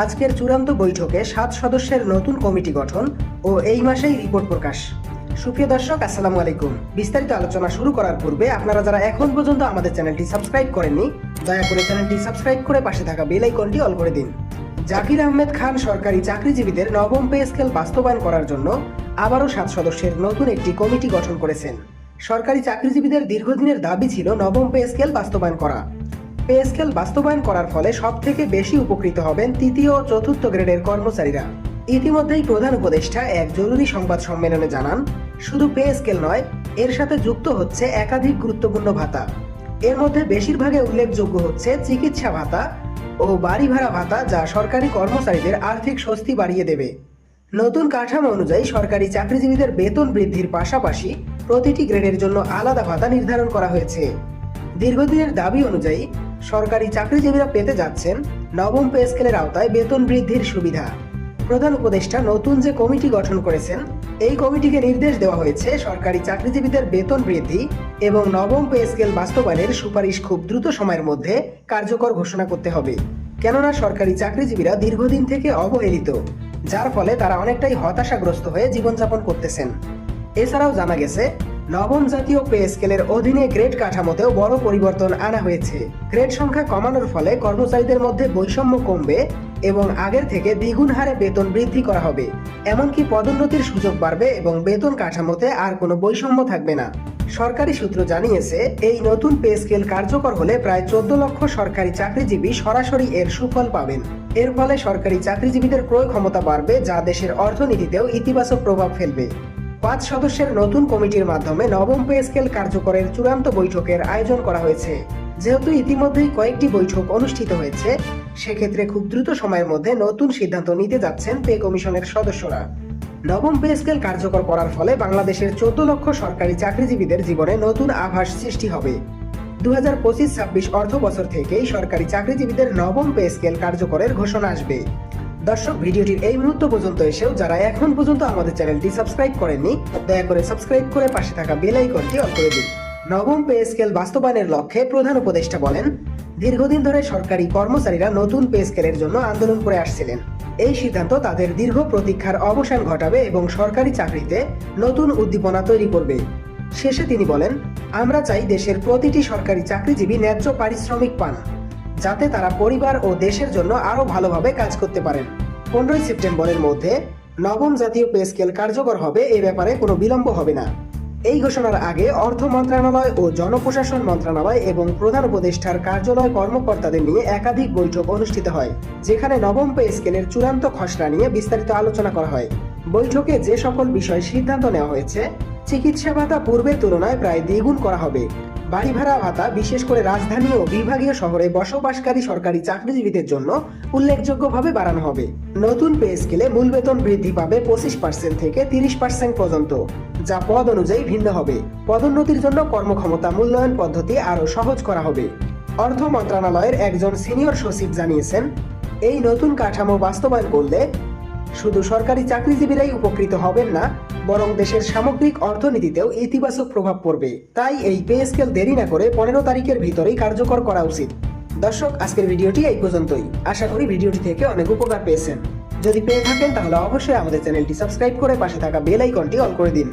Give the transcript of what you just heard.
আজকের চূড়ান্ত বৈঠকে 7 সদস্যের নতুন কমিটি গঠন ও এই মাসেই রিপোর্ট প্রকাশ। সুপ্রিয় দর্শক, আসসালামু আলাইকুম। বিস্তারিত আলোচনা শুরু করার পূর্বে আপনারা যারা এখন পর্যন্ত আমাদের চ্যানেলটি সাবস্ক্রাইব করেননি, দয়া করে চ্যানেলটি সাবস্ক্রাইব করে পাশে থাকা বেল আইকনটি অল করে দিন। জাকির আহমেদ খান সরকারি চাকরিজীবীদের নবম পে স্কেল বাস্তবায়ন করার জন্য আবারও 7 সদস্যের নতুন একটি কমিটি গঠন করেছেন। সরকারি চাকরিজীবীদের দীর্ঘদিনের দাবি ছিল নবম পে স্কেল বাস্তবায়ন করা। পে স্কেল বাস্তবায়ন করার ফলে সবথেকে বেশি উপকৃত হবেন তৃতীয় ও চতুর্থ গ্রেডের কর্মচারীরা। ইতিমধ্যেই প্রধান উপদেষ্টা এক জরুরি সংবাদ সম্মেলনে জানান, শুধু পে স্কেল নয়, এর সাথে যুক্ত হচ্ছে একাধিক গুরুত্বপূর্ণ ভাতা। এর মধ্যে বেশিরভাগে উল্লেখযোগ্য হচ্ছে চিকিৎসা ভাতা ও বাড়ি ভাড়া ভাতা, যা সরকারি কর্মচারীদের আর্থিক স্বস্তি বাড়িয়ে দেবে। নতুন কাঠামো অনুযায়ী সরকারি চাকরিজীবীদের বেতন বৃদ্ধির পাশাপাশি প্রতিটি গ্রেডের জন্য আলাদা ভাতা নির্ধারণ করা হয়েছে। দীর্ঘদিনের দাবি অনুযায়ী সরকারি চাকরিজীবীরা পেতে যাচ্ছেন নবম পে স্কেলের আওতায় বেতন বৃদ্ধির সুবিধা। প্রধান উপদেষ্টা নতুন যে কমিটি গঠন করেছেন, এই কমিটিকে নির্দেশ দেওয়া হয়েছে সরকারি চাকরিজীবীদের বেতন বৃদ্ধি এবং নবম পে স্কেল বাস্তবায়নের সুপারিশ খুব দ্রুত সময়ের মধ্যে কার্যকর ঘোষণা করতে হবে। কেননা সরকারি চাকরিজীবীরা দীর্ঘদিন থেকে অবহেলিত, যার ফলে তারা অনেকটাই হতাশাগ্রস্ত হয়ে জীবনযাপন করতেছেন। এছাড়াও জানা গেছে, নবম জাতীয় পে স্কেলের অধীনে গ্রেড কাঠামোতেও বড় পরিবর্তন আনা হয়েছে। গ্রেড সংখ্যা কমানোর ফলে কর্মচারীদের মধ্যে বৈষম্য কমবে এবং আগের থেকে দ্বিগুণ হারে বেতন বৃদ্ধি করা হবে। এমনকি পদোন্নতির সুযোগ বাড়বে এবং বেতন কাঠামোতে আর কোনো বৈষম্য থাকবে না। সরকারি সূত্র জানিয়েছে, এই নতুন পে স্কেল কার্যকর হলে প্রায় 14 লক্ষ সরকারি চাকরিজীবী সরাসরি এর সুফল পাবেন। এর ফলে সরকারি চাকরিজীবীদের ক্রয় ক্ষমতা বাড়বে, যা দেশের অর্থনীতিতেও ইতিবাচক প্রভাব ফেলবে। 5 সদস্যের নতুন কমিটির মাধ্যমে নবম পে স্কেল কার্যকরের চূড়ান্ত বৈঠকের আয়োজন করা হয়েছে। যেহেতু ইতিমধ্যেই কয়েকটি বৈঠক অনুষ্ঠিত হয়েছে, সেক্ষেত্রে খুব দ্রুত সময়ের মধ্যে নতুন সিদ্ধান্ত নিতে যাচ্ছেন পে কমিশনের সদস্যরা। নবম পে স্কেল কার্যকর করার ফলে বাংলাদেশের 14 লক্ষ সরকারি চাকরিজীবীদের জীবনে নতুন আভাস সৃষ্টি হবে। 2025-26 অর্থ বছর থেকেই সরকারি চাকরিজীবীদের নবম পে স্কেল কার্যকরের ঘোষণা আসবে। দর্শক, ভিডিওটির এই মুহূর্ত পর্যন্ত এসেও যারা এখন পর্যন্ত আমাদের চ্যানেলটি সাবস্ক্রাইব করেননি, দয়া করে সাবস্ক্রাইব করে পাশে থাকা বেল আইকনটি অন করে দিন। নবম পে স্কেল বাস্তবায়নের লক্ষ্যে প্রধান উপদেষ্টা বলেন, দীর্ঘদিন ধরে সরকারি কর্মচারীরা নতুন পে স্কেলের জন্য আন্দোলন করে আসছিলেন। এই সিদ্ধান্ত তাদের দীর্ঘ প্রতীক্ষার অবসান ঘটাবে এবং সরকারি চাকরিতে নতুন উদ্দীপনা তৈরি করবে। শেষে তিনি বলেন, আমরা চাই দেশের প্রতিটি সরকারি চাকরিজীবী ন্যায্য পারিশ্রমিক পান, যাতে তারা পরিবার ও দেশের জন্য আরো ভালোভাবে কাজ করতে পারেন। 15 সেপ্টেম্বরের মধ্যে নবম জাতীয় পে স্কেল কার্যকর হবে, এ ব্যাপারে কোনো বিলম্ব হবে না। এই ঘোষণার আগে অর্থ মন্ত্রণালয় ও জনপ্রশাসন মন্ত্রণালয় এবং প্রধান উপদেষ্টার কার্যালয় কর্মকর্তাদের নিয়ে একাধিক বৈঠক অনুষ্ঠিত হয়, যেখানে নবম পে স্কেলের চূড়ান্ত খসড়া নিয়ে বিস্তারিত আলোচনা করা হয়। বৈঠকে যে সকল বিষয়ে সিদ্ধান্ত নেওয়া হয়েছে, চিকিৎসা ভাতা পূর্বের তুলনায় প্রায় দ্বিগুণ করা হবে। বাড়ি ভাড়া ভাতা বিশেষ করে রাজধানী ও বিভাগীয় শহরে বসবাসকারী সরকারি চাকরিজীবীদের জন্য উল্লেখযোগ্যভাবে বাড়ানো হবে। নতুন পে স্কেলে মূল বেতন বৃদ্ধি পাবে 25% থেকে 30% পর্যন্ত, যা পদ অনুযায়ী ভিন্ন হবে। পদোন্নতির জন্য কর্মক্ষমতা মূল্যায়ন পদ্ধতি আরও সহজ করা হবে। অর্থ মন্ত্রণালয়ের একজন সিনিয়র সচিব জানিয়েছেন, এই নতুন কাঠামো বাস্তবায়ন করলে শুধু সরকারি চাকরিজীবীরাই উপকৃত হবেন না, বরং দেশের সামগ্রিক অর্থনীতিতেও ইতিবাচক প্রভাব পড়বে। তাই এই পে স্কেল দেরি না করে 15 তারিখের ভিতরেই কার্যকর করা উচিত। দর্শক, আজকের ভিডিওটি এই পর্যন্তই। আশা করি ভিডিওটি থেকে অনেক উপকার পেয়েছেন। যদি পেয়ে থাকেন তাহলে অবশ্যই আমাদের চ্যানেলটি সাবস্ক্রাইব করে পাশে থাকা বেল আইকনটি অন করে দিন।